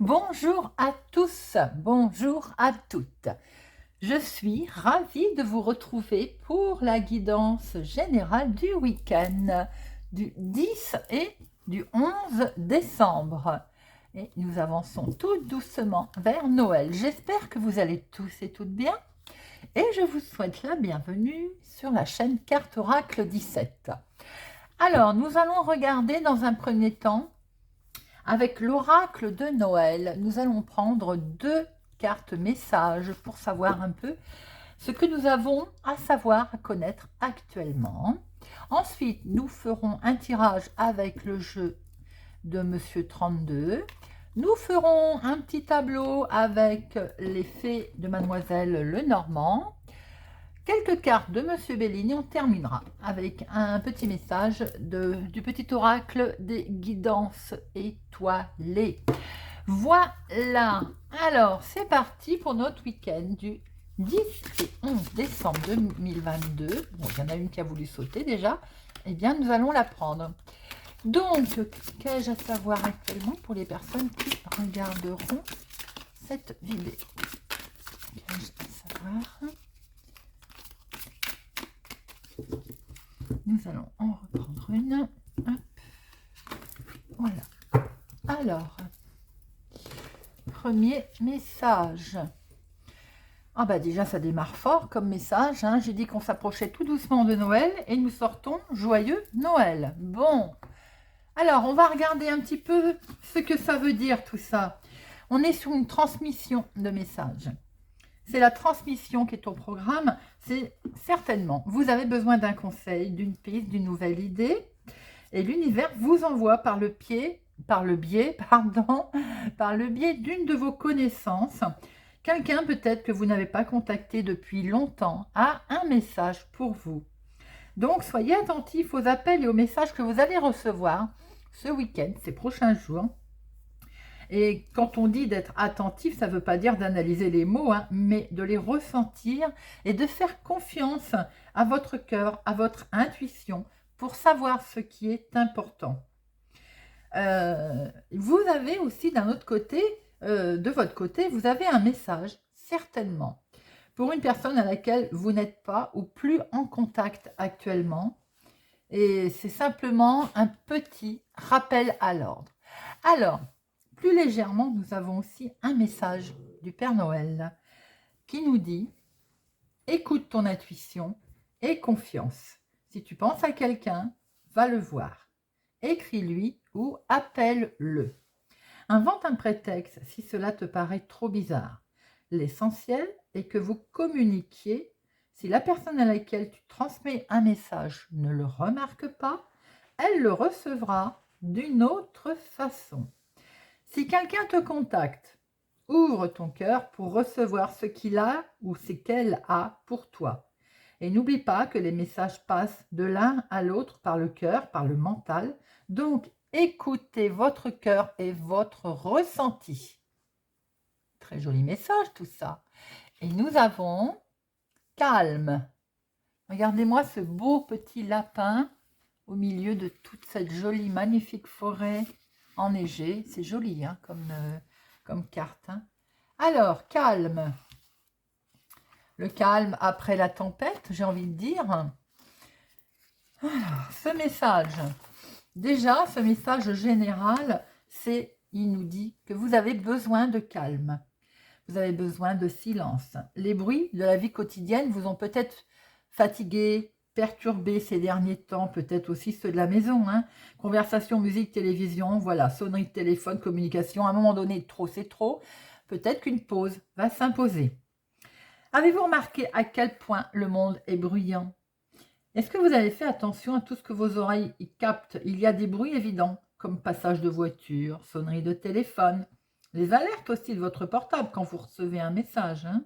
Bonjour à tous, bonjour à toutes. Je suis ravie de vous retrouver pour la guidance générale du week-end du 10 et du 11 décembre. Et nous avançons tout doucement vers Noël. J'espère que vous allez tous et toutes bien. Et je vous souhaite la bienvenue sur la chaîne Carte Oracle 17. Alors, nous allons regarder dans un premier temps avec l'oracle de Noël. Nous allons prendre deux cartes messages pour savoir un peu ce que nous avons à savoir, à connaître actuellement. Ensuite, nous ferons un tirage avec le jeu de Monsieur 32. Nous ferons un petit tableau avec les fées de Mademoiselle Lenormand. Quelques cartes de Monsieur Bellini. On terminera avec un petit message du petit oracle des guidances étoilées. Voilà. Alors, c'est parti pour notre week-end du 10 et 11 décembre 2022. Bon, il y en a une qui a voulu sauter déjà. Eh bien, nous allons la prendre. Donc, qu'ai-je à savoir actuellement pour les personnes qui regarderont cette vidéo? Qu'ai-je à savoir? Nous allons en reprendre une. Hop. Voilà. Alors, premier message. Ah bah déjà, ça démarre fort comme message. Hein. J'ai dit qu'on s'approchait tout doucement de Noël et nous sortons joyeux Noël. Bon. Alors, on va regarder un petit peu ce que ça veut dire tout ça. On est sur une transmission de messages. C'est la transmission qui est au programme. C'est certainement, vous avez besoin d'un conseil, d'une piste, d'une nouvelle idée. Et l'univers vous envoie par le biais d'une de vos connaissances, quelqu'un peut-être que vous n'avez pas contacté depuis longtemps, a un message pour vous. Donc, soyez attentifs aux appels et aux messages que vous allez recevoir ce week-end, ces prochains jours. Et quand on dit d'être attentif, ça ne veut pas dire d'analyser les mots, hein, mais de les ressentir et de faire confiance à votre cœur, à votre intuition, pour savoir ce qui est important. Vous avez aussi d'un autre côté, de votre côté, vous avez un message, certainement, pour une personne à laquelle vous n'êtes pas ou plus en contact actuellement. Et c'est simplement un petit rappel à l'ordre. Alors, plus légèrement, nous avons aussi un message du Père Noël qui nous dit « Écoute ton intuition et confiance. Si tu penses à quelqu'un, va le voir. Écris-lui ou appelle-le. Invente un prétexte si cela te paraît trop bizarre. L'essentiel est que vous communiquiez. Si la personne à laquelle tu transmets un message ne le remarque pas, elle le recevra d'une autre façon. Si quelqu'un te contacte, ouvre ton cœur pour recevoir ce qu'il a ou ce qu'elle a pour toi. Et n'oublie pas que les messages passent de l'un à l'autre par le cœur, par le mental. Donc, écoutez votre cœur et votre ressenti. Très joli message tout ça. Et nous avons calme. Regardez-moi ce beau petit lapin au milieu de toute cette jolie, magnifique forêt enneigée. C'est joli hein, comme carte. Hein. Alors, calme. Le calme après la tempête, j'ai envie de dire. Alors, ce message, déjà, ce message général, il nous dit que vous avez besoin de calme. Vous avez besoin de silence. Les bruits de la vie quotidienne vous ont peut-être fatigué, perturbé ces derniers temps, peut-être aussi ceux de la maison. Hein. Conversation, musique, télévision, voilà, sonnerie de téléphone, communication. À un moment donné, trop c'est trop. Peut-être qu'une pause va s'imposer. Avez-vous remarqué à quel point le monde est bruyant? Est-ce que vous avez fait attention à tout ce que vos oreilles y captent? Il y a des bruits évidents, comme passage de voiture, sonnerie de téléphone, les alertes aussi de votre portable quand vous recevez un message. Hein.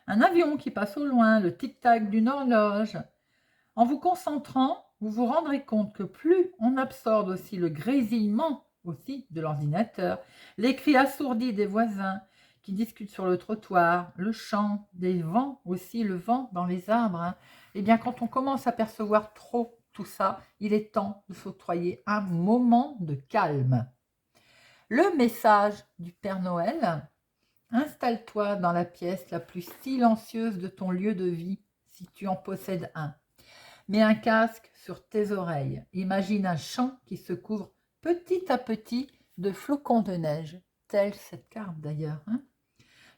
Un avion qui passe au loin, le tic-tac d'une horloge. En vous concentrant, vous vous rendrez compte que plus on absorbe aussi le grésillement aussi de l'ordinateur, les cris assourdis des voisins qui discutent sur le trottoir, le chant des vents aussi, le vent dans les arbres. Hein. Eh bien, quand on commence à percevoir trop tout ça, il est temps de s'octroyer un moment de calme. Le message du Père Noël: installe-toi dans la pièce la plus silencieuse de ton lieu de vie, si tu en possèdes un. Mets un casque sur tes oreilles. Imagine un champ qui se couvre petit à petit de flocons de neige, telle cette carte d'ailleurs, hein.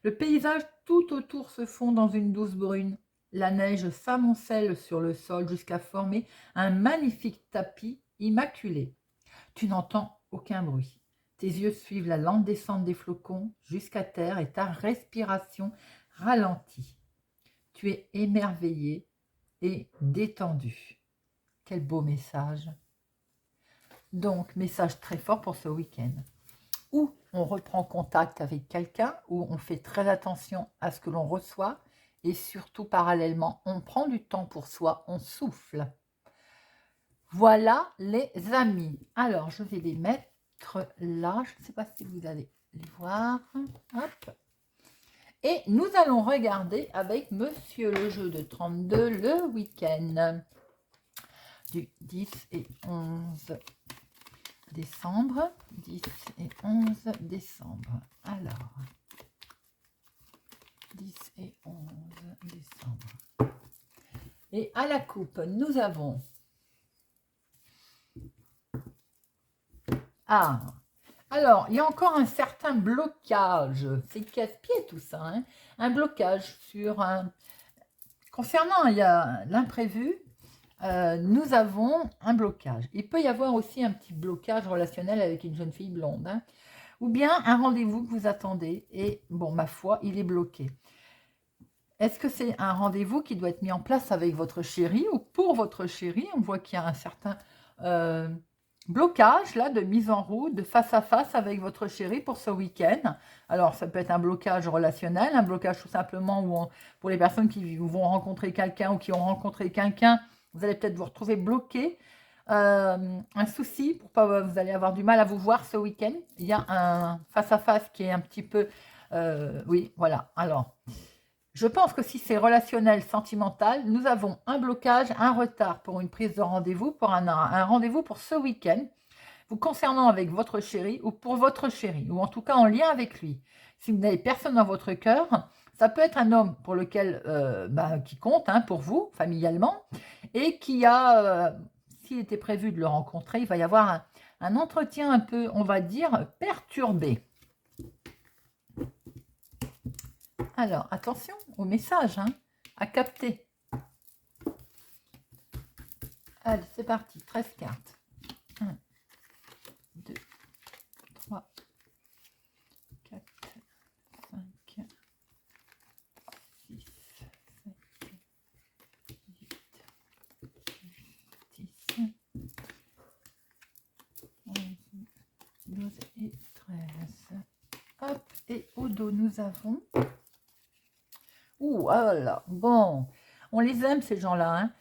Le paysage tout autour se fond dans une douce brune. La neige s'amoncelle sur le sol jusqu'à former un magnifique tapis immaculé. Tu n'entends aucun bruit. Tes yeux suivent la lente descente des flocons jusqu'à terre et ta respiration ralentit. Tu es émerveillé et détendu. Quel beau message. Donc, message très fort pour ce week-end. Ou on reprend contact avec quelqu'un, ou on fait très attention à ce que l'on reçoit, et surtout parallèlement, on prend du temps pour soi, on souffle. Voilà les amis. Alors, je vais les mettre là. Je ne sais pas si vous allez les voir. Hop. Et nous allons regarder avec Monsieur le jeu de 32 le week-end du 10 et 11 décembre. 10 et 11 décembre. Alors, 10 et 11 décembre. Et à la coupe, nous avons... Ah, alors, il y a encore un certain blocage. C'est casse-pied tout ça, hein. Un blocage sur un... Concernant l'imprévu, nous avons un blocage. Il peut y avoir aussi un petit blocage relationnel avec une jeune fille blonde, hein. Ou bien un rendez-vous que vous attendez et, bon, ma foi, il est bloqué. Est-ce que c'est un rendez-vous qui doit être mis en place avec votre chéri ou pour votre chéri? On voit qu'il y a un certain blocage là de mise en route, de face à face avec votre chéri pour ce week-end. Alors, ça peut être un blocage relationnel, un blocage tout simplement où pour les personnes qui vont rencontrer quelqu'un ou qui ont rencontré quelqu'un, vous allez peut-être vous retrouver bloqué. Un souci, pour pas, vous allez avoir du mal à vous voir ce week-end. Il y a un face-à-face qui est un petit peu... oui, voilà. Alors, je pense que si c'est relationnel, sentimental, nous avons un blocage, un retard pour une prise de rendez-vous, pour un rendez-vous pour ce week-end, vous concernant avec votre chéri ou pour votre chéri, ou en tout cas en lien avec lui. Si vous n'avez personne dans votre cœur, ça peut être un homme pour lequel, qui compte hein, pour vous, familialement, et qui a, s'il était prévu de le rencontrer, il va y avoir un entretien un peu, on va dire, perturbé. Alors, attention au message, hein, à capter. Allez, c'est parti, 13 cartes. 1, 2, 3, 4, 5, 6, 7, 8, 10, 11, 12 et 13. Hop, et au dos, nous avons... Ouh, voilà, bon, on les aime ces gens-là, hein.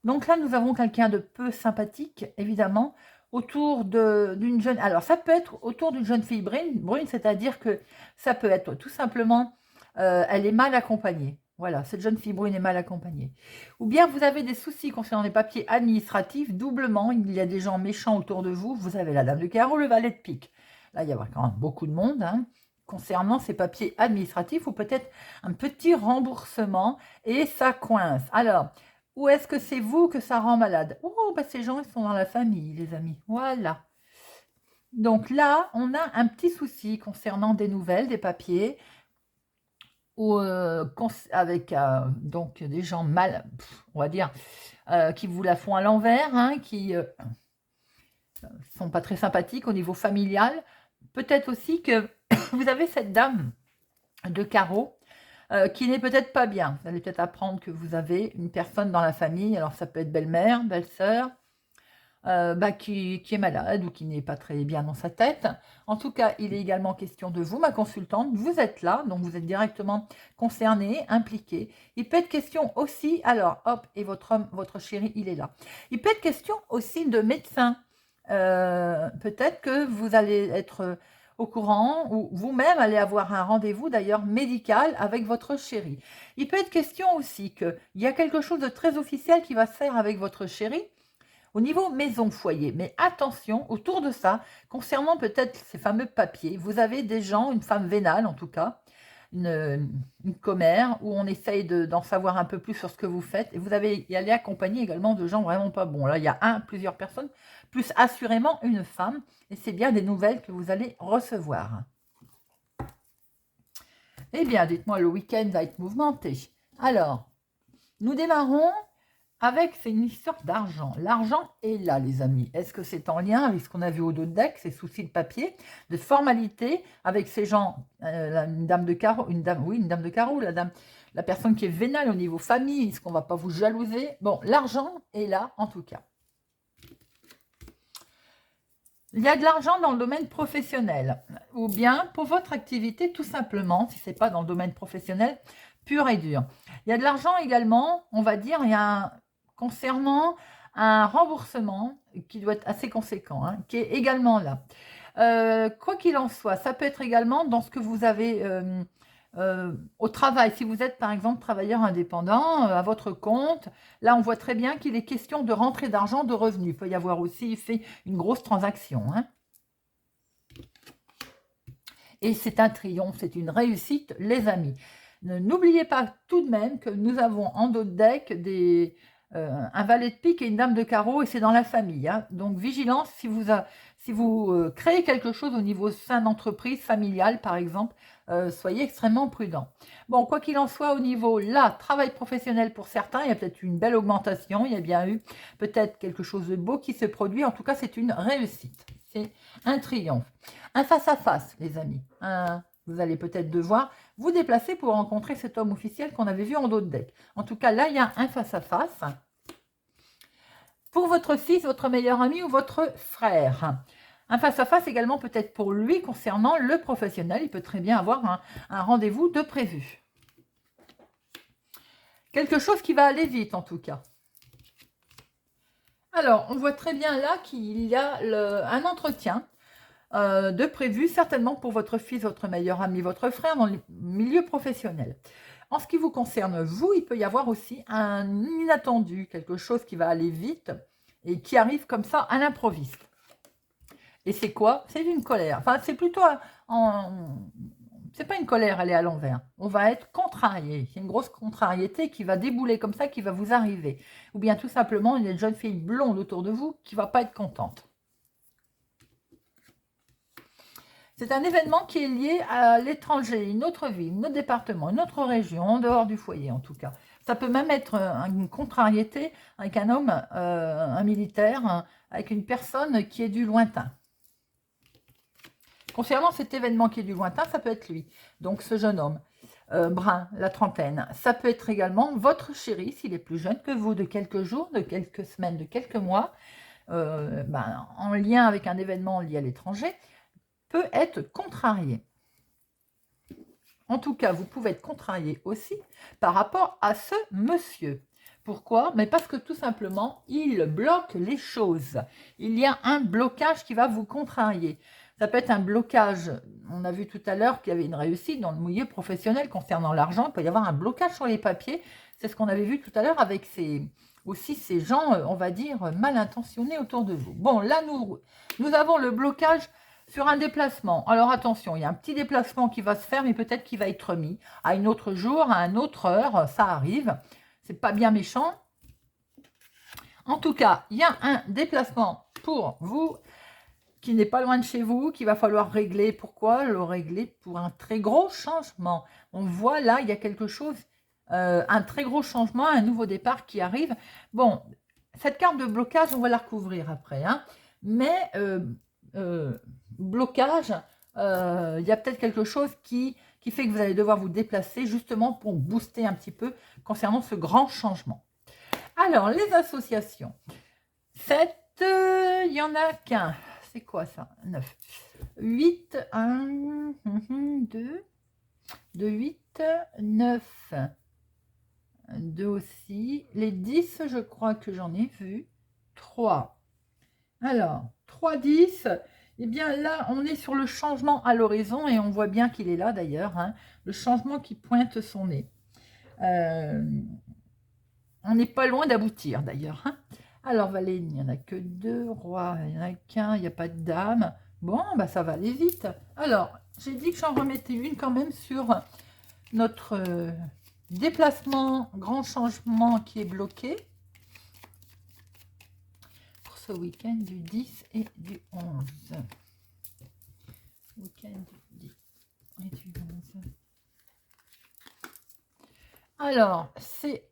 Donc là, nous avons quelqu'un de peu sympathique, évidemment, autour d'une jeune... Alors, ça peut être autour d'une jeune fille brune, c'est-à-dire que ça peut être tout simplement, elle est mal accompagnée. Voilà, cette jeune fille brune est mal accompagnée. Ou bien vous avez des soucis concernant les papiers administratifs, doublement, il y a des gens méchants autour de vous. Vous avez la dame de carreau, le valet de pique. Là, il y a quand même beaucoup de monde, hein, concernant ces papiers administratifs ou peut-être un petit remboursement et ça coince. Alors, ou est-ce que c'est vous que ça rend malade? Oh, bah ces gens, ils sont dans la famille, les amis. Voilà. Donc là, on a un petit souci concernant des nouvelles, des papiers, ou avec donc des gens mal, on va dire, qui vous la font à l'envers, hein, qui sont pas très sympathiques au niveau familial. Peut-être aussi que vous avez cette dame de carreau qui n'est peut-être pas bien. Vous allez peut-être apprendre que vous avez une personne dans la famille, alors ça peut être belle-mère, belle-sœur, qui est malade ou qui n'est pas très bien dans sa tête. En tout cas, il est également question de vous, ma consultante. Vous êtes là, donc vous êtes directement concerné, impliqué. Il peut être question aussi, alors hop, et votre homme, votre chéri, il est là. Il peut être question aussi de médecin. Peut-être que vous allez être au courant ou vous-même allez avoir un rendez-vous d'ailleurs médical avec votre chéri. Il peut être question aussi qu'il y a quelque chose de très officiel qui va se faire avec votre chéri au niveau maison, foyer. Mais attention, autour de ça, concernant peut-être ces fameux papiers, vous avez des gens, une femme vénale en tout cas, une commère, où on essaye d'en savoir un peu plus sur ce que vous faites. Et vous allez y aller accompagné également de gens vraiment pas bons. Là, il y a plusieurs personnes, plus assurément une femme. Et c'est bien des nouvelles que vous allez recevoir. Eh bien, dites-moi, le week-end va être mouvementé. Alors, nous démarrons avec, c'est une histoire d'argent. L'argent est là, les amis. Est-ce que c'est en lien avec ce qu'on a vu au dos de deck, ces soucis de papier, de formalité, avec ces gens, une dame de carreau, une dame de carreau, la personne qui est vénale au niveau famille, est-ce qu'on ne va pas vous jalouser? Bon, l'argent est là, en tout cas. Il y a de l'argent dans le domaine professionnel, ou bien pour votre activité, tout simplement, si ce n'est pas dans le domaine professionnel, pur et dur. Il y a de l'argent également, on va dire, concernant un remboursement qui doit être assez conséquent, hein, qui est également là. Quoi qu'il en soit, ça peut être également dans ce que vous avez au travail. Si vous êtes par exemple travailleur indépendant, à votre compte, là on voit très bien qu'il est question de rentrée d'argent, de revenus. Il peut y avoir aussi fait une grosse transaction. Hein. Et c'est un triomphe, c'est une réussite, les amis. N'oubliez pas tout de même que nous avons en dos de deck un valet de pique et une dame de carreau, et c'est dans la famille. Hein. Donc vigilance si vous créez quelque chose au niveau sein d'entreprise, familiale par exemple, soyez extrêmement prudent. Bon, quoi qu'il en soit, au niveau là, travail professionnel pour certains, il y a peut-être une belle augmentation, il y a bien eu peut-être quelque chose de beau qui se produit. En tout cas, c'est une réussite, c'est un triomphe. Un face-à-face, les amis. Vous allez peut-être devoir vous déplacer pour rencontrer cet homme officiel qu'on avait vu en dos de deck. En tout cas, là, il y a un face-à-face. Pour votre fils, votre meilleur ami ou votre frère. Un face-à-face également peut-être pour lui concernant le professionnel. Il peut très bien avoir un rendez-vous de prévu. Quelque chose qui va aller vite en tout cas. Alors, on voit très bien là qu'il y a un entretien de prévu, certainement pour votre fils, votre meilleur ami, votre frère, dans le milieu professionnel. En ce qui vous concerne, vous, il peut y avoir aussi un inattendu, quelque chose qui va aller vite et qui arrive comme ça à l'improviste. Et c'est quoi? C'est une colère. Enfin, c'est plutôt c'est pas une colère, elle est à l'envers. On va être contrarié. C'est une grosse contrariété qui va débouler comme ça, qui va vous arriver. Ou bien tout simplement, il y a une jeune fille blonde autour de vous qui va pas être contente. C'est un événement qui est lié à l'étranger, une autre ville, un autre département, une autre région, en dehors du foyer en tout cas. Ça peut même être une contrariété avec un homme, un militaire, avec une personne qui est du lointain. Concernant cet événement qui est du lointain, ça peut être lui, donc ce jeune homme, brun, la trentaine. Ça peut être également votre chéri, s'il est plus jeune que vous, de quelques jours, de quelques semaines, de quelques mois, en lien avec un événement lié à l'étranger, peut être contrarié. En tout cas, vous pouvez être contrarié aussi par rapport à ce monsieur. Pourquoi? Mais parce que tout simplement, il bloque les choses. Il y a un blocage qui va vous contrarier. Ça peut être un blocage, on a vu tout à l'heure qu'il y avait une réussite dans le milieu professionnel concernant l'argent. Il peut y avoir un blocage sur les papiers. C'est ce qu'on avait vu tout à l'heure avec aussi ces gens, on va dire, mal intentionnés autour de vous. Bon, là, nous avons le blocage sur un déplacement. Alors attention, il y a un petit déplacement qui va se faire, mais peut-être qu'il va être remis à un autre jour, à une autre heure, ça arrive. C'est pas bien méchant. En tout cas, il y a un déplacement pour vous qui n'est pas loin de chez vous, qu'il va falloir régler. Pourquoi le régler? Pour un très gros changement. On voit là, il y a quelque chose, un très gros changement, un nouveau départ qui arrive. Bon, cette carte de blocage, on va la recouvrir après. Hein. Mais blocage, il y a peut-être quelque chose qui fait que vous allez devoir vous déplacer justement pour booster un petit peu concernant ce grand changement. Alors, les associations. 7, il n'y en a qu'un. C'est quoi ça? 9. 8, 1, 2, 8, 9. 2 aussi. Les 10, je crois que j'en ai vu. 3. Alors, 3, 10. Eh bien là, on est sur le changement à l'horizon et on voit bien qu'il est là d'ailleurs. Hein, le changement qui pointe son nez. On n'est pas loin d'aboutir d'ailleurs. Hein. Alors, valet, il n'y en a que 2. Roi, il n'y en a qu'un. Il n'y a pas de dame. Bon, bah ça va aller vite. Alors, j'ai dit que j'en remettais une quand même sur notre déplacement, grand changement qui est bloqué pour ce week-end du 10 et du 11. Week-end du 10 et du 11. Alors, c'est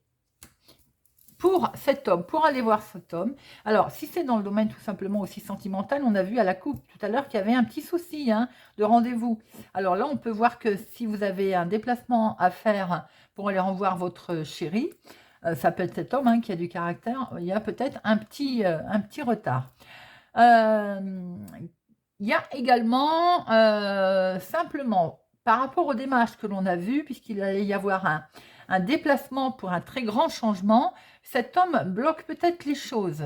pour cet homme, pour aller voir cet homme. Alors, si c'est dans le domaine tout simplement aussi sentimental, on a vu à la coupe tout à l'heure qu'il y avait un petit souci de rendez-vous. Alors là, on peut voir que si vous avez un déplacement à faire pour aller revoir votre chéri, ça peut être cet homme qui a du caractère, il y a peut-être un petit retard. Il y a également simplement, par rapport aux démarches que l'on a vues, puisqu'il allait y avoir un déplacement pour un très grand changement, cet homme bloque peut-être les choses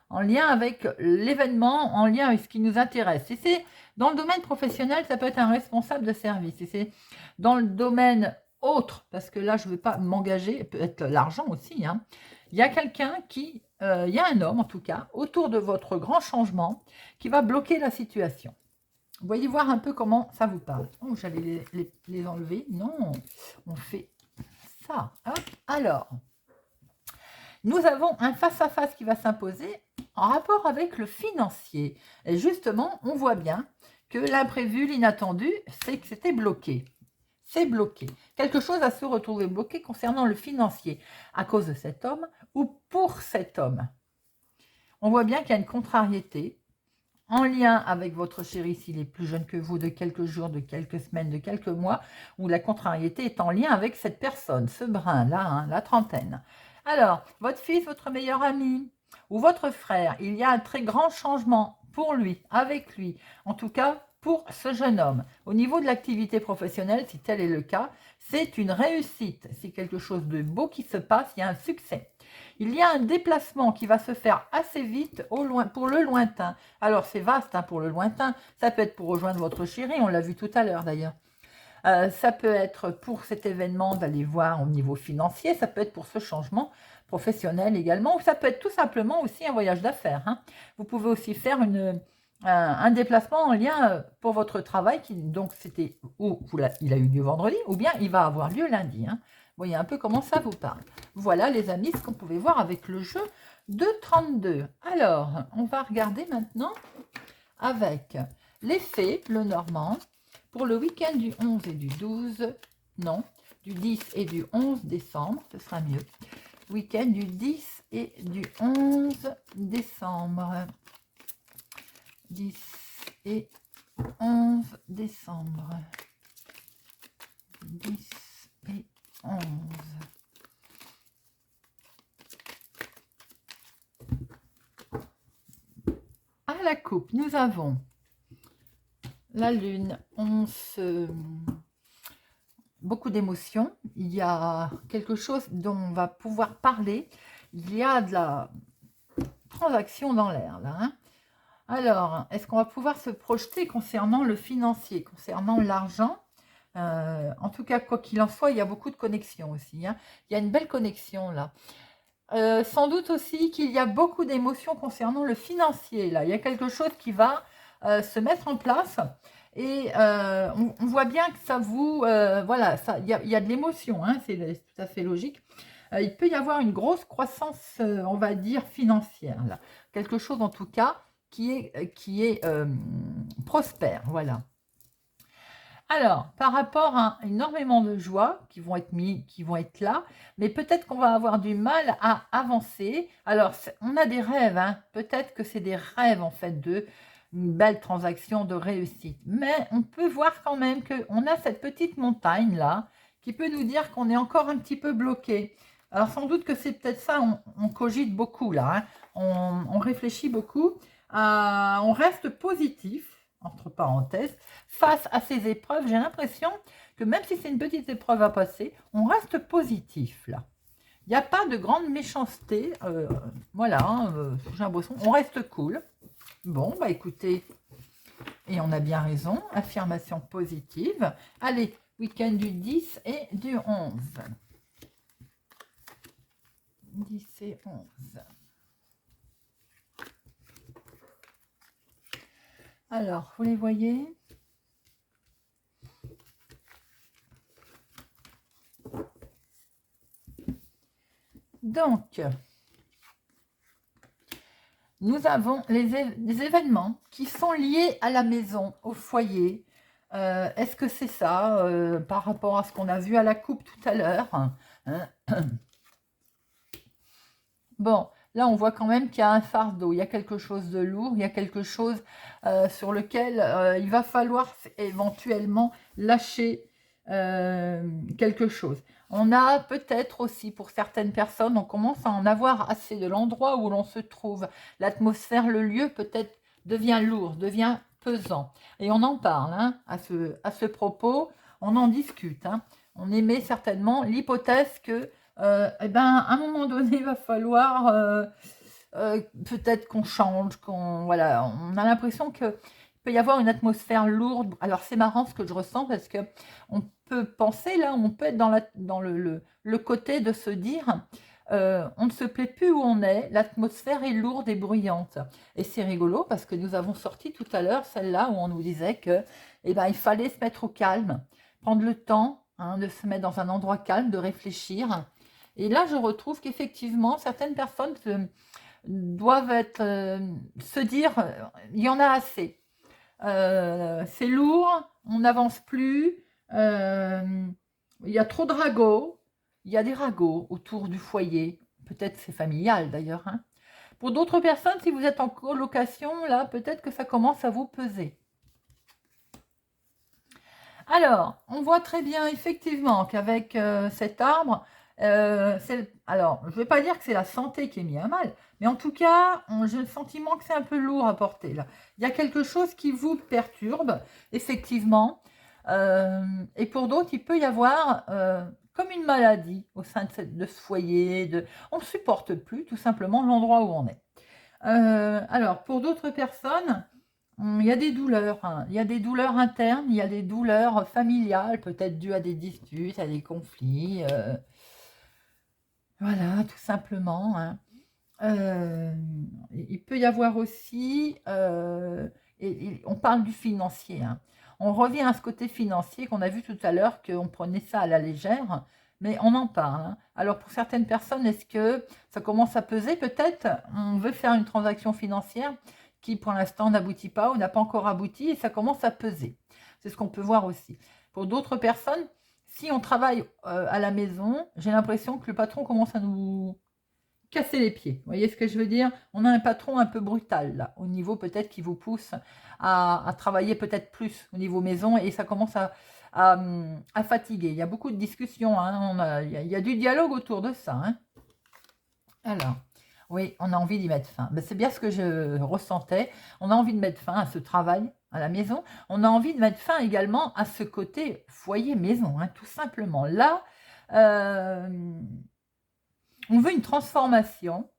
en lien avec l'événement, en lien avec ce qui nous intéresse. Et c'est dans le domaine professionnel, ça peut être un responsable de service. Et c'est dans le domaine autre, parce que là, je ne vais pas m'engager, peut-être l'argent aussi. Il y a quelqu'un qui, il y a un homme en tout cas, autour de votre grand changement, qui va bloquer la situation. Vous voyez voir un peu comment ça vous parle. Oh, j'allais les enlever. Non, on fait ça. Hop. Alors, nous avons un face-à-face qui va s'imposer en rapport avec le financier. Et justement, on voit bien que l'imprévu, l'inattendu, c'est que c'était bloqué. C'est bloqué. Quelque chose a se retrouvé bloqué concernant le financier à cause de cet homme ou pour cet homme. On voit bien qu'il y a une contrariété en lien avec votre chéri s'il est plus jeune que vous de quelques jours, de quelques semaines, de quelques mois, où la contrariété est en lien avec cette personne, ce brin-là, la trentaine. Alors, votre fils, votre meilleur ami ou votre frère, il y a un très grand changement pour lui, avec lui, en tout cas pour ce jeune homme. Au niveau de l'activité professionnelle, si tel est le cas, c'est une réussite. C'est quelque chose de beau qui se passe, il y a un succès. Il y a un déplacement qui va se faire assez vite pour le lointain. Alors, c'est vaste pour le lointain. Ça peut être pour rejoindre votre chéri, on l'a vu tout à l'heure d'ailleurs. Ça peut être pour cet événement d'aller voir au niveau financier, ça peut être pour ce changement professionnel également, ou ça peut être tout simplement aussi un voyage d'affaires. Vous pouvez aussi faire un déplacement en lien pour votre travail, donc c'était il a eu lieu vendredi, ou bien il va avoir lieu lundi. Vous voyez un peu comment ça vous parle. Voilà les amis, ce qu'on pouvait voir avec le jeu de 32. Alors, on va regarder maintenant avec les fées, le normand, pour le week-end du 11 et du 12, non, du 10 et du 11 décembre, ce sera mieux. Week-end du 10 et du 11 décembre. 10 et 11 décembre. 10 et 11. À la coupe, nous avons la lune, beaucoup d'émotions, il y a quelque chose dont on va pouvoir parler, il y a de la transaction dans l'air là. Alors, est-ce qu'on va pouvoir se projeter concernant le financier, concernant l'argent? En tout cas, quoi qu'il en soit, il y a beaucoup de connexions aussi. Il y a une belle connexion là. Sans doute aussi qu'il y a beaucoup d'émotions concernant le financier. Là, il y a quelque chose qui va se mettre en place et on voit bien que ça vous... voilà, il y a de l'émotion, c'est tout à fait logique. Il peut y avoir une grosse croissance, on va dire, financière. Là. Quelque chose en tout cas qui est prospère, voilà. Alors, par rapport à énormément de joies qui vont être là, mais peut-être qu'on va avoir du mal à avancer. Alors, on a des rêves, peut-être que c'est des rêves en fait de une belle transaction de réussite. Mais on peut voir quand même qu'on a cette petite montagne là qui peut nous dire qu'on est encore un petit peu bloqué. Alors, sans doute que c'est peut-être ça, on cogite beaucoup là, on réfléchit beaucoup, on reste positif entre parenthèses, face à ces épreuves, j'ai l'impression que même si c'est une petite épreuve à passer, on reste positif là. Il n'y a pas de grande méchanceté, voilà, j'ai l'impression, on reste cool. Bon, bah écoutez, et on a bien raison, affirmation positive. Allez, week-end du 10 et du 11. 10 et 11. Alors, vous les voyez? Donc, nous avons les événements qui sont liés à la maison, au foyer. Est-ce que c'est ça, par rapport à ce qu'on a vu à la coupe tout à l'heure, hein? Bon, là, on voit quand même qu'il y a un fardeau, il y a quelque chose de lourd, il y a quelque chose sur lequel il va falloir éventuellement lâcher quelque chose. On a peut-être aussi, pour certaines personnes, on commence à en avoir assez de l'endroit où l'on se trouve. L'atmosphère, le lieu, peut-être devient lourd, devient pesant. Et on en parle hein, à ce propos, on en discute. Hein. On émet certainement l'hypothèse que eh ben, à un moment donné, il va falloir peut-être qu'on change, voilà, on a l'impression qu'il peut y avoir une atmosphère lourde. Alors c'est marrant ce que je ressens parce que on peut penser là, on peut être dans le côté de se dire on ne se plaît plus où on est, l'atmosphère est lourde et bruyante. Et c'est rigolo parce que nous avons sorti tout à l'heure celle-là où on nous disait que eh ben, il fallait se mettre au calme, prendre le temps hein, de se mettre dans un endroit calme, de réfléchir. Et là, je retrouve qu'effectivement, certaines personnes doivent se dire, il y en a assez. C'est lourd, on n'avance plus, il y a trop de ragots, il y a des ragots autour du foyer. Peut-être c'est familial d'ailleurs. Hein. Pour d'autres personnes, si vous êtes en colocation, là, peut-être que ça commence à vous peser. Alors, on voit très bien effectivement qu'avec cet arbre, alors, je ne vais pas dire que c'est la santé qui est mise à mal, mais en tout cas, j'ai le sentiment que c'est un peu lourd à porter là. Il y a quelque chose qui vous perturbe, effectivement, et pour d'autres, il peut y avoir comme une maladie au sein de ce foyer, on ne supporte plus tout simplement l'endroit où on est. Alors, pour d'autres personnes, il y a des douleurs, hein. Il y a des douleurs internes, il y a des douleurs familiales, peut-être dues à des disputes, à des conflits. Voilà, tout simplement. Hein. Il peut y avoir aussi, et on parle du financier. Hein. On revient à ce côté financier qu'on a vu tout à l'heure, qu'on prenait ça à la légère, mais on en parle. Hein. Alors pour certaines personnes, est-ce que ça commence à peser? Peut-être on veut faire une transaction financière qui pour l'instant n'aboutit pas ou n'a pas encore abouti et ça commence à peser. C'est ce qu'on peut voir aussi. Pour d'autres personnes, si on travaille à la maison, j'ai l'impression que le patron commence à nous casser les pieds. Vous voyez ce que je veux dire? On a un patron un peu brutal, là, au niveau peut-être qui vous pousse à travailler peut-être plus au niveau maison et ça commence à fatiguer. Il y a beaucoup de discussions, hein, il y a du dialogue autour de ça. Hein. Alors, oui, on a envie d'y mettre fin. Ben, c'est bien ce que je ressentais. On a envie de mettre fin à ce travail à la maison. On a envie de mettre fin également à ce côté foyer-maison, hein, tout simplement. Là, on veut une transformation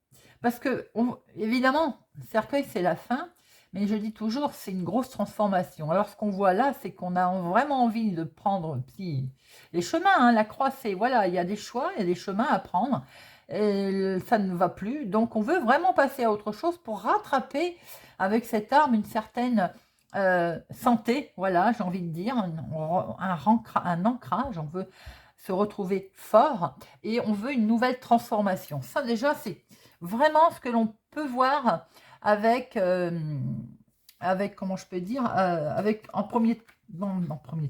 parce que, évidemment, cercueil, c'est la fin, mais je dis toujours, c'est une grosse transformation. Alors, ce qu'on voit là, c'est qu'on a vraiment envie de prendre les chemins. Hein, la croix, c'est, voilà, il y a des choix, il y a des chemins à prendre. Et ça ne va plus. Donc, on veut vraiment passer à autre chose pour rattraper avec cette arme une certaine santé. Voilà, j'ai envie de dire, un ancrage. On veut se retrouver fort et on veut une nouvelle transformation. Ça déjà, c'est vraiment ce que l'on peut voir avec, comment je peux dire, avec en premier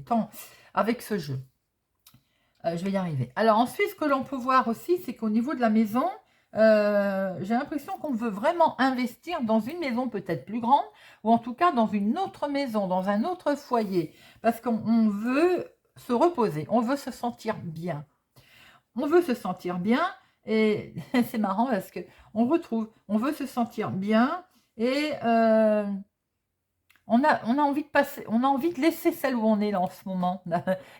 temps, avec ce jeu. Je vais y arriver. Alors ensuite, ce que l'on peut voir aussi, c'est qu'au niveau de la maison, j'ai l'impression qu'on veut vraiment investir dans une maison peut-être plus grande, ou en tout cas dans une autre maison, dans un autre foyer, parce qu'on veut se reposer, on veut se sentir bien. On veut se sentir bien, et c'est marrant parce que on veut se sentir bien, et on a envie de passer, on a envie de laisser celle où on est là en ce moment.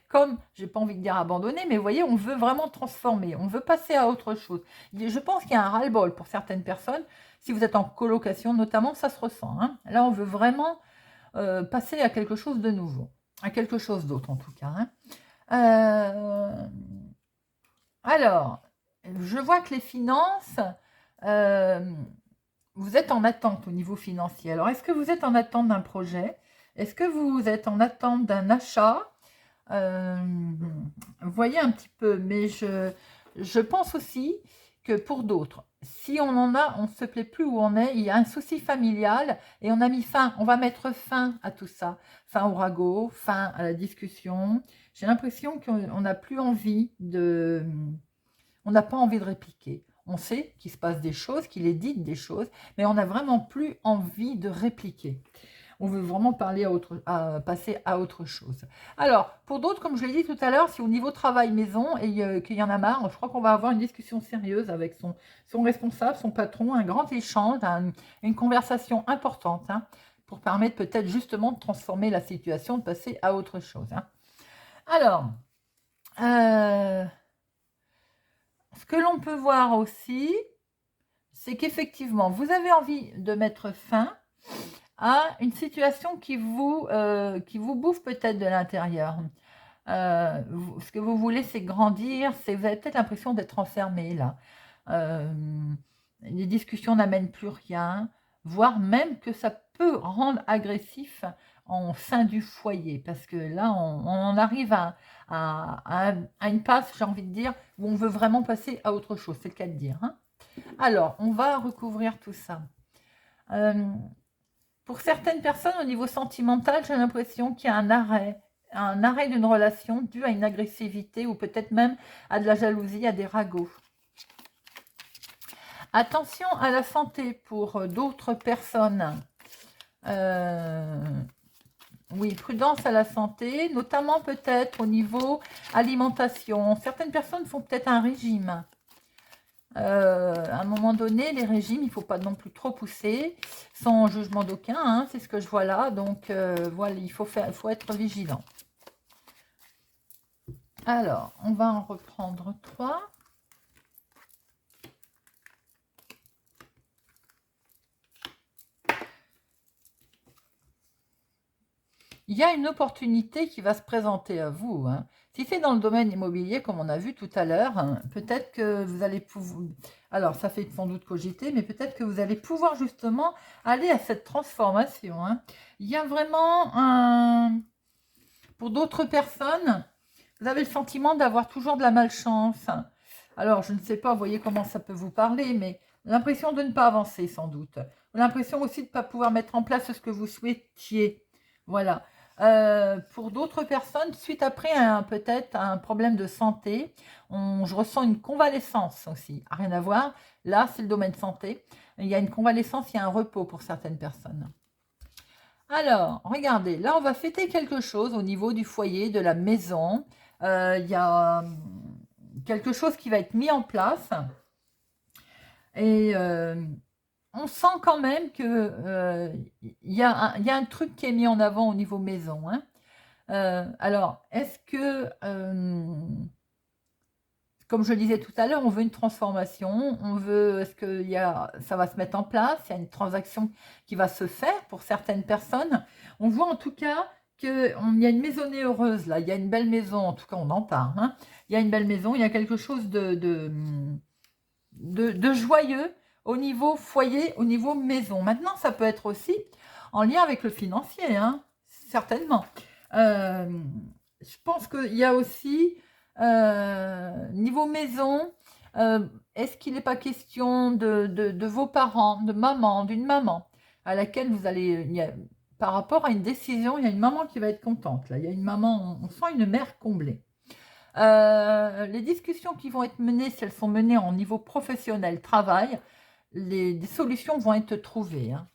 Comme, j'ai pas envie de dire abandonner, mais vous voyez, on veut vraiment transformer, on veut passer à autre chose. Je pense qu'il y a un ras-le-bol pour certaines personnes. Si vous êtes en colocation notamment, ça se ressent. Hein. Là, on veut vraiment passer à quelque chose de nouveau, à quelque chose d'autre en tout cas. Hein. Alors, je vois que les finances, vous êtes en attente au niveau financier. Alors, est-ce que vous êtes en attente d'un projet? Est-ce que vous êtes en attente d'un achat? Vous voyez un petit peu, mais je pense aussi que pour d'autres, si on en a, on ne se plaît plus où on est, il y a un souci familial et on a mis fin, on va mettre fin à tout ça, fin au ragot, fin à la discussion. J'ai l'impression qu'on n'a plus envie on n'a pas envie de répliquer. On sait qu'il se passe des choses, qu'il est dit des choses, mais on n'a vraiment plus envie de répliquer. On veut vraiment passer à autre chose. Alors, pour d'autres, comme je l'ai dit tout à l'heure, si au niveau travail-maison et qu'il y en a marre, je crois qu'on va avoir une discussion sérieuse avec son responsable, son patron, un grand échange, une conversation importante, hein, pour permettre peut-être justement de transformer la situation, de passer à autre chose. Hein. Alors, ce que l'on peut voir aussi, c'est qu'effectivement, vous avez envie de mettre fin à une situation qui vous bouffe peut-être de l'intérieur. Ce que vous voulez, c'est grandir, vous avez peut-être l'impression d'être enfermé là. Les discussions n'amènent plus rien, voire même que ça peut rendre agressif en sein du foyer, parce que là, on en arrive à une passe, j'ai envie de dire, où on veut vraiment passer à autre chose, c'est le cas de dire. Hein. Alors, on va recouvrir tout ça. Pour certaines personnes, au niveau sentimental, j'ai l'impression qu'il y a un arrêt d'une relation dû à une agressivité ou peut-être même à de la jalousie, à des ragots. Attention à la santé pour d'autres personnes. Oui, prudence à la santé, notamment peut-être au niveau alimentation. Certaines personnes font peut-être un régime. À un moment donné, les régimes, il ne faut pas non plus trop pousser, sans jugement d'aucun, hein, c'est ce que je vois là. Donc, voilà, il faut être vigilant. Alors, on va en reprendre 3. Il y a une opportunité qui va se présenter à vous. Hein. Si c'est dans le domaine immobilier, comme on a vu tout à l'heure, hein, peut-être que vous allez pouvoir... Alors, ça fait sans doute cogiter, mais peut-être que vous allez pouvoir justement aller à cette transformation. Hein. Il y a vraiment un... Pour d'autres personnes, vous avez le sentiment d'avoir toujours de la malchance. Alors, je ne sais pas, vous voyez comment ça peut vous parler, mais l'impression de ne pas avancer sans doute. L'impression aussi de ne pas pouvoir mettre en place ce que vous souhaitiez. Voilà. Pour d'autres personnes, suite après peut-être un problème de santé, je ressens une convalescence aussi. Rien à voir. Là, c'est le domaine santé. Il y a une convalescence, il y a un repos pour certaines personnes. Alors, regardez, là, on va fêter quelque chose au niveau du foyer, de la maison. Il y a quelque chose qui va être mis en place. Et on sent quand même que il y a un truc qui est mis en avant au niveau maison. Hein. Alors, est-ce que, comme je le disais tout à l'heure, on veut une transformation, est-ce que ça va se mettre en place, il y a une transaction qui va se faire pour certaines personnes. On voit en tout cas qu'il y a une maisonnée heureuse là, il y a une belle maison, en tout cas on en parle. Hein. Il y a une belle maison, il y a quelque chose de joyeux au niveau foyer, au niveau maison. Maintenant, ça peut être aussi en lien avec le financier, hein, certainement. Je pense qu'il y a aussi, niveau maison, est-ce qu'il n'est pas question de vos parents, d'une maman, à laquelle vous allez... par rapport à une décision, il y a une maman qui va être contente. Là. Il y a une maman, on sent une mère comblée. Les discussions qui vont être menées, si elles sont menées en niveau professionnel, travail, des solutions vont être trouvées. Hein.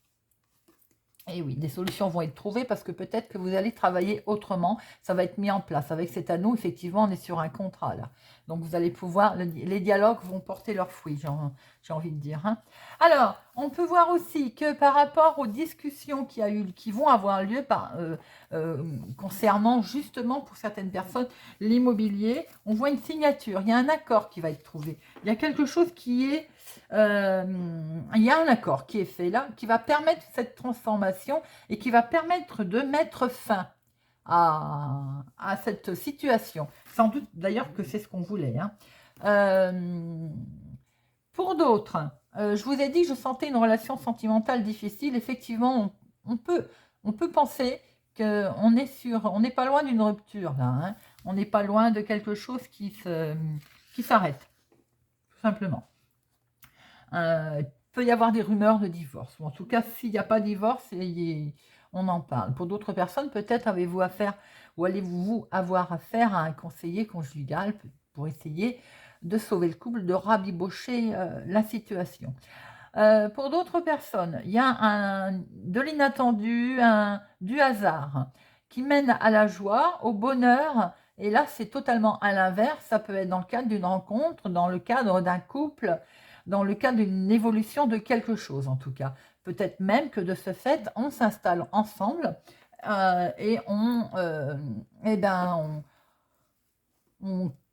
Et oui, des solutions vont être trouvées parce que peut-être que vous allez travailler autrement. Ça va être mis en place. Avec cet anneau, effectivement, on est sur un contrat là. Donc, vous allez pouvoir... Les dialogues vont porter leurs fruits, j'ai envie de dire. Hein. Alors, on peut voir aussi que par rapport aux discussions qui vont avoir lieu concernant justement pour certaines personnes l'immobilier, on voit une signature. Il y a un accord qui va être trouvé. Il y a quelque chose qui est... il y a un accord qui est fait là, qui va permettre cette transformation et qui va permettre de mettre fin à cette situation. Sans doute d'ailleurs que c'est ce qu'on voulait. Hein. Pour d'autres, Je vous ai dit que je sentais une relation sentimentale difficile. Effectivement, on peut penser qu'on est on n'est pas loin d'une rupture là, hein. On n'est pas loin de quelque chose qui s'arrête, tout simplement. Il peut y avoir des rumeurs de divorce, ou en tout cas, s'il n'y a pas de divorce, on en parle. Pour d'autres personnes, peut-être avez-vous affaire, ou allez-vous avoir affaire à un conseiller conjugal pour essayer de sauver le couple, de rabibocher la situation. Pour d'autres personnes, il y a de l'inattendu, du hasard qui mène à la joie, au bonheur. Et là, c'est totalement à l'inverse. Ça peut être dans le cadre d'une rencontre, dans le cadre d'un couple, dans le cadre d'une évolution de quelque chose en tout cas. Peut-être même que de ce fait, on s'installe ensemble et on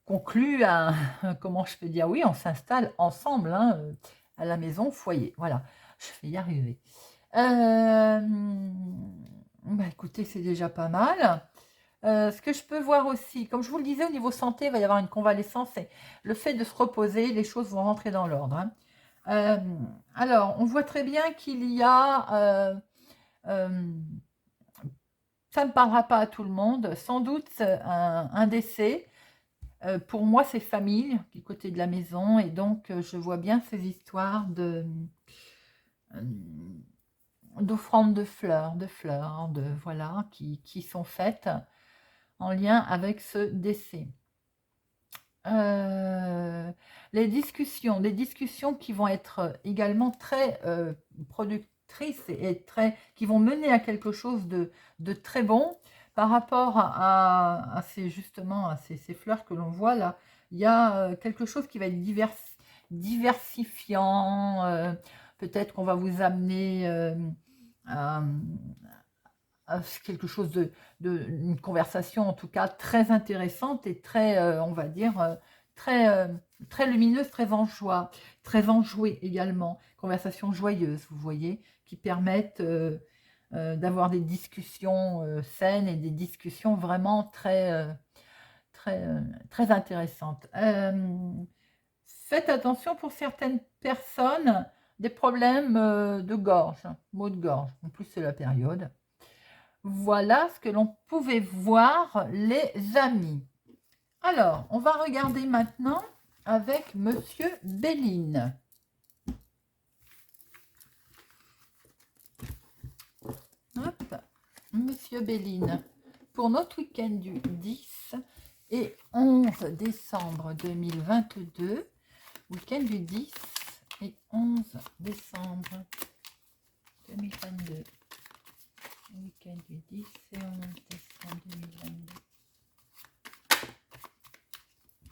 conclut un, comment je peux dire, oui, on s'installe ensemble hein, à la maison, au foyer. Voilà, je vais y arriver. Bah, écoutez, c'est déjà pas mal. Ce que je peux voir aussi, comme je vous le disais, au niveau santé, il va y avoir une convalescence et le fait de se reposer, les choses vont rentrer dans l'ordre. Hein. Alors, on voit très bien qu'il y a... ça ne parlera pas à tout le monde, sans doute un décès. Pour moi, c'est famille, du côté de la maison, et donc je vois bien ces histoires d'offrandes de fleurs, voilà, qui sont faites en lien avec ce décès. Des discussions qui vont être également très productrices et qui vont mener à quelque chose de très bon par rapport à justement à ces fleurs que l'on voit là. Il y a quelque chose qui va être diversifiant. Peut-être qu'on va vous amener à quelque chose une conversation en tout cas très intéressante et très, on va dire, très lumineuse, très enjouée également. Conversation joyeuse, vous voyez, qui permettent d'avoir des discussions saines et des discussions vraiment très intéressantes. Faites attention pour certaines personnes, des problèmes de gorge, maux de gorge. En plus, c'est la période. Voilà ce que l'on pouvait voir, les amis. Alors, on va regarder maintenant avec Monsieur Béline. Hop, Monsieur Béline, pour notre week-end du 10 et 11 décembre 2022, week-end du 10 et 11 décembre 2022. Week-end du 10 et 11 décembre 2022.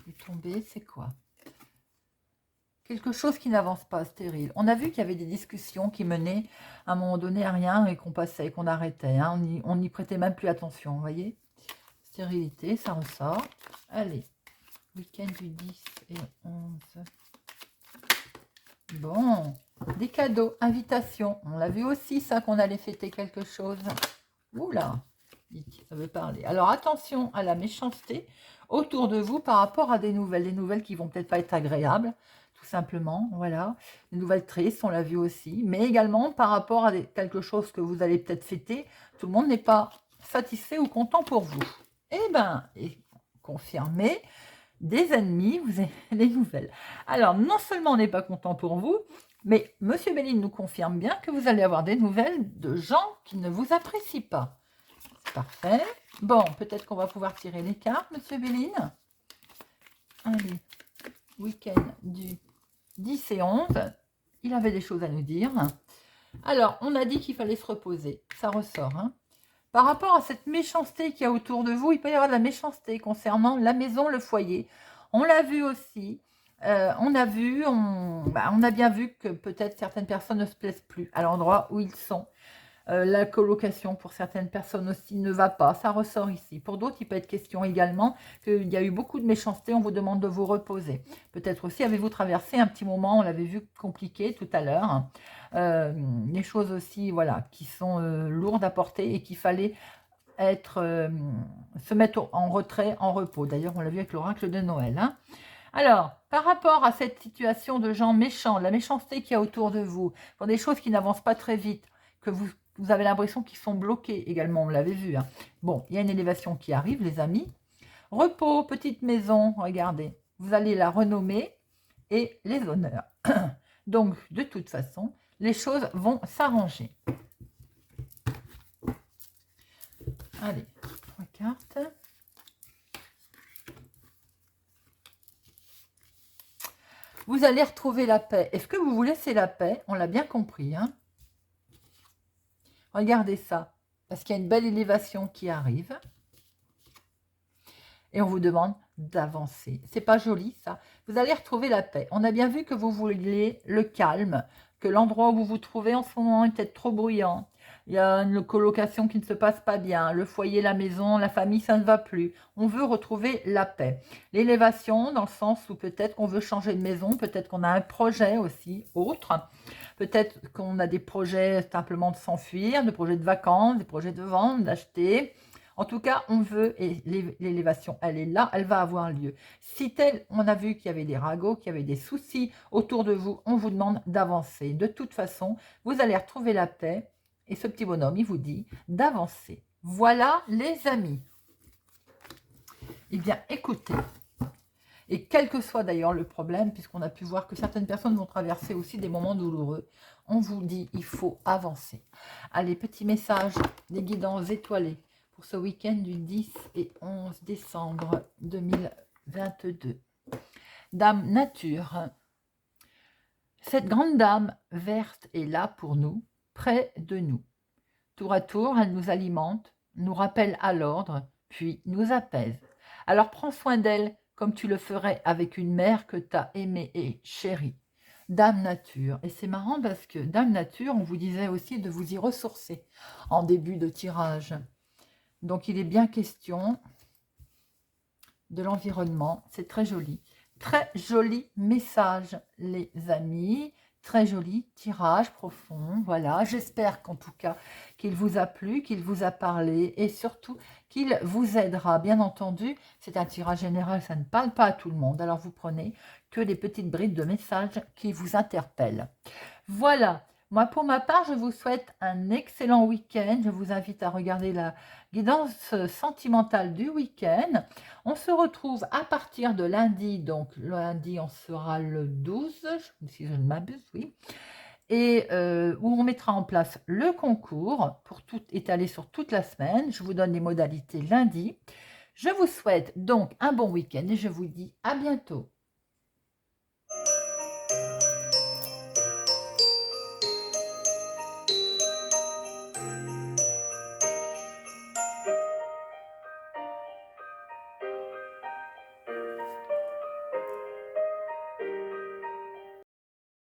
Le tombé, c'est quoi? Quelque chose qui n'avance pas, stérile. On a vu qu'il y avait des discussions qui menaient à un moment donné à rien et qu'on passait, qu'on arrêtait. Hein. On n'y prêtait même plus attention, vous voyez? Stérilité, ça ressort. Allez, week-end du 10 et 11. Bon, des cadeaux, invitations. On l'a vu aussi, ça, qu'on allait fêter quelque chose. Oula, ça veut parler. Alors, attention à la méchanceté autour de vous par rapport à des nouvelles qui vont peut-être pas être agréables, tout simplement, voilà. Des nouvelles tristes, on l'a vu aussi, mais également par rapport à quelque chose que vous allez peut-être fêter, tout le monde n'est pas satisfait ou content pour vous. Eh bien, confirmé, des ennemis, vous avez des nouvelles. Alors, non seulement on n'est pas content pour vous, mais Monsieur Béline nous confirme bien que vous allez avoir des nouvelles de gens qui ne vous apprécient pas. Parfait. Bon, peut-être qu'on va pouvoir tirer les cartes, Monsieur Béline. Allez, week-end du 10 et 11. Il avait des choses à nous dire. Alors, on a dit qu'il fallait se reposer. Ça ressort, hein. Par rapport à cette méchanceté qu'il y a autour de vous, il peut y avoir de la méchanceté concernant la maison, le foyer. On l'a vu aussi. On a bien vu que peut-être certaines personnes ne se plaisent plus à l'endroit où ils sont. La colocation pour certaines personnes aussi ne va pas, ça ressort ici. Pour d'autres, il peut être question également qu'il y a eu beaucoup de méchanceté, on vous demande de vous reposer. Peut-être aussi avez-vous traversé un petit moment, on l'avait vu compliqué tout à l'heure, des choses aussi voilà, qui sont lourdes à porter et qu'il fallait se mettre en retrait, en repos. D'ailleurs, on l'a vu avec l'oracle de Noël. Hein. Alors, par rapport à cette situation de gens méchants, la méchanceté qu'il y a autour de vous, pour des choses qui n'avancent pas très vite, que vous avez l'impression qu'ils sont bloqués également, on l'avait vu. Hein. Bon, il y a une élévation qui arrive, les amis. Repos, petite maison, regardez. Vous allez la renommer et les honneurs. Donc, de toute façon, les choses vont s'arranger. Allez, 3 cartes. Vous allez retrouver la paix. Est-ce que vous vous laissez la paix? On l'a bien compris. Hein, regardez ça. Parce qu'il y a une belle élévation qui arrive. Et on vous demande d'avancer. C'est pas joli, ça. Vous allez retrouver la paix. On a bien vu que vous vouliez le calme, que l'endroit où vous vous trouvez en ce moment est peut-être trop bruyant. Il y a une colocation qui ne se passe pas bien. Le foyer, la maison, la famille, ça ne va plus. On veut retrouver la paix. L'élévation, dans le sens où peut-être qu'on veut changer de maison, peut-être qu'on a un projet aussi autre. Peut-être qu'on a des projets simplement de s'enfuir, des projets de vacances, des projets de vente, d'acheter. En tout cas, on veut, et l'élévation, elle est là, elle va avoir lieu. Si tel, on a vu qu'il y avait des ragots, qu'il y avait des soucis autour de vous, on vous demande d'avancer. De toute façon, vous allez retrouver la paix, et ce petit bonhomme, il vous dit d'avancer. Voilà, les amis. Eh bien, écoutez, et quel que soit d'ailleurs le problème, puisqu'on a pu voir que certaines personnes vont traverser aussi des moments douloureux, on vous dit, il faut avancer. Allez, petit message des guidances étoilées pour ce week-end du 10 et 11 décembre 2022. Dame Nature, cette grande dame verte est là pour nous, près de nous. Tour à tour, elle nous alimente, nous rappelle à l'ordre, puis nous apaise. Alors prends soin d'elle comme tu le ferais avec une mère que tu as aimée et chérie. Dame Nature. Et c'est marrant parce que Dame Nature, on vous disait aussi de vous y ressourcer en début de tirage. Donc, il est bien question de l'environnement. C'est très joli. Très joli message, les amis. Très joli tirage profond. Voilà, j'espère qu'en tout cas, qu'il vous a plu, qu'il vous a parlé et surtout qu'il vous aidera. Bien entendu, c'est un tirage général, ça ne parle pas à tout le monde. Alors, vous prenez que des petites bribes de messages qui vous interpellent. Voilà. Moi, pour ma part, je vous souhaite un excellent week-end. Je vous invite à regarder la guidance sentimentale du week-end. On se retrouve à partir de lundi. Donc, lundi, on sera le 12, si je ne m'abuse, oui. Et où on mettra en place le concours pour tout étaler sur toute la semaine. Je vous donne les modalités lundi. Je vous souhaite donc un bon week-end et je vous dis à bientôt.